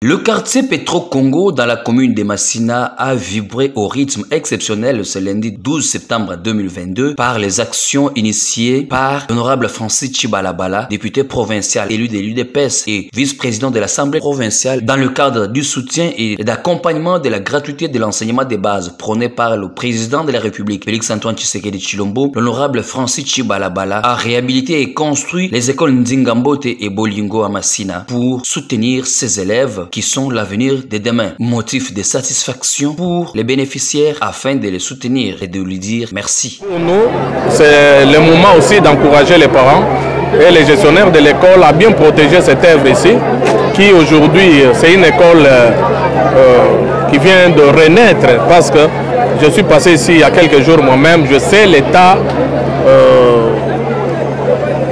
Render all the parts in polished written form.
Le quartier Petro-Congo dans la commune de Massina a vibré au rythme exceptionnel ce lundi 12 septembre 2022 par les actions initiées par l'honorable Francis Chibalabala, député provincial élu de l'UDPS et vice-président de l'Assemblée provinciale dans le cadre du soutien et d'accompagnement de la gratuité de l'enseignement de base prôné par le président de la République, Félix-Antoine Tshisekedi Tshilombo. L'honorable Francis Chibalabala a réhabilité et construit les écoles Nzingambote et Bolingo à Massina pour soutenir ses élèves qui sont l'avenir de demain. Motif de satisfaction pour les bénéficiaires afin de les soutenir et de lui dire merci. Pour nous, c'est le moment aussi d'encourager les parents et les gestionnaires de l'école à bien protéger cette œuvre ici, qui aujourd'hui, c'est une école qui vient de renaître parce que je suis passé ici il y a quelques jours moi-même, je sais l'état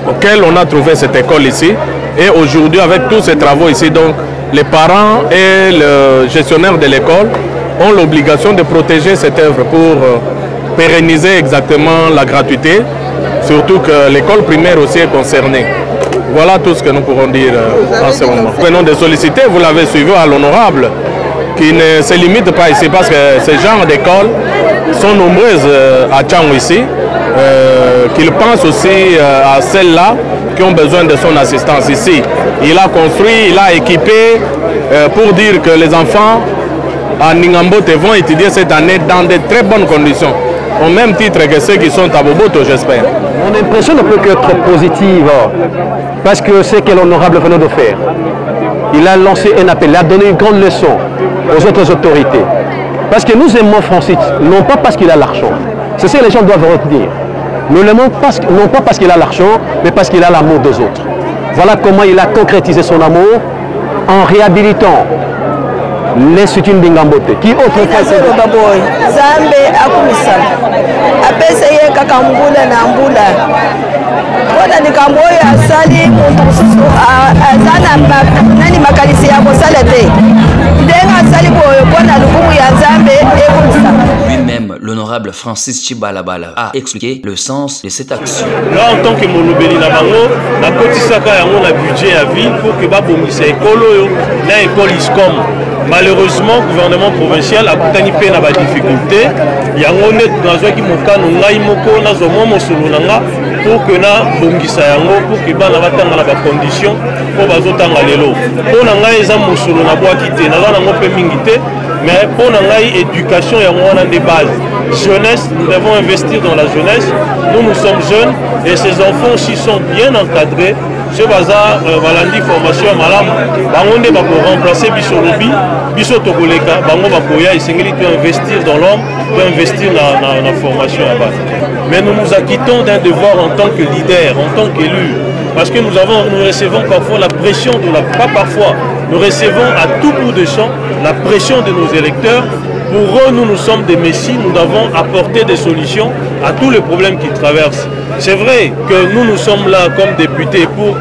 auquel on a trouvé cette école ici. Et aujourd'hui, avec tous ces travaux ici, donc, les parents et le gestionnaire de l'école ont l'obligation de protéger cette œuvre pour pérenniser exactement la gratuité, surtout que l'école primaire aussi est concernée. Voilà tout ce que nous pourrons dire en ce moment. Nous venons de solliciter, vous l'avez suivi à l'honorable, qui ne se limite pas ici parce que ce genre d'écoles sont nombreuses à Tchangou ici, qu'il pense aussi à celles-là qui ont besoin de son assistance ici. Il a construit, il a équipé pour dire que les enfants à Ningambote vont étudier cette année dans de très bonnes conditions, au même titre que ceux qui sont à Boboto, j'espère. Mon impression ne peut qu'être positive, parce que c'est que l'honorable venait de faire. Il a lancé un appel, il a donné une grande leçon aux autres autorités. Parce que nous aimons Francis, non pas parce qu'il a l'argent. C'est ça que les gens doivent retenir. Nous l'aimons non pas parce qu'il a l'argent, mais parce qu'il a l'amour des autres. Voilà comment il a concrétisé son amour en réhabilitant l'Institut Ndingambote, qui autrefois lui-même, l'honorable Francis Chibalabala a expliqué le sens de cette action. Là, en tant que monobéli na bango, na kotisaka yango na budget à ville pour que babomisa ekolo na école ISCOM. Malheureusement, le gouvernement provincial a coutani pe na ba difficulté. Yango net nazwaki mokano ngai moko nazomwa mosolo nanga pour que na bongisa yango pour que bana batanga na ba conditions pour bazotanga lelo. Pour na ngai eza mosolo na bwaki te, naza nango pe mingi te, mais pour na ngai éducation yango wana de base. Jeunesse, nous devons investir dans la jeunesse. Nous sommes jeunes et ces enfants aussi sont bien encadrés. Ce bazar, balandi formation à malam, bangonde va pour remplacer Bissolobi, Bissotogoleka, bango va pour y essayer d'investir dans l'homme, d'investir dans la formation à base. Mais nous nous acquittons d'un devoir en tant que leader, en tant qu'élu, parce que nous recevons parfois la pression de pas parfois, nous recevons à tout bout de champ la pression de nos électeurs. Pour eux, nous sommes des messies, nous devons apporter des solutions à tous les problèmes qu'ils traversent. C'est vrai que nous sommes là comme députés pour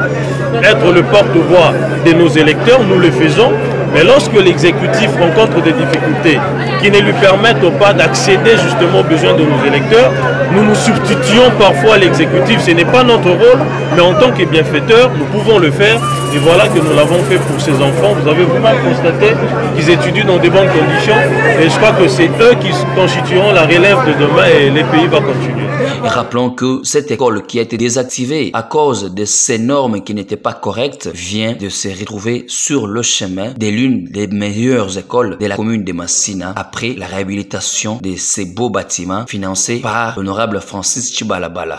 être le porte-voix de nos électeurs, nous le faisons, mais lorsque l'exécutif rencontre des difficultés qui ne lui permettent pas d'accéder justement aux besoins de nos électeurs, nous nous substituons parfois à l'exécutif. Ce n'est pas notre rôle, mais en tant que bienfaiteurs, nous pouvons le faire. Et voilà que nous l'avons fait pour ces enfants. Vous avez vraiment constaté qu'ils étudient dans de bonnes conditions. Et je crois que c'est eux qui constitueront la relève de demain et le pays va continuer. Et rappelons que cette école qui a été désactivée à cause de ces normes qui n'étaient pas correctes vient de se retrouver sur le chemin de l'une des meilleures écoles de la commune de Massina après la réhabilitation de ces beaux bâtiments financés par l'honorable Francis Chibalabala.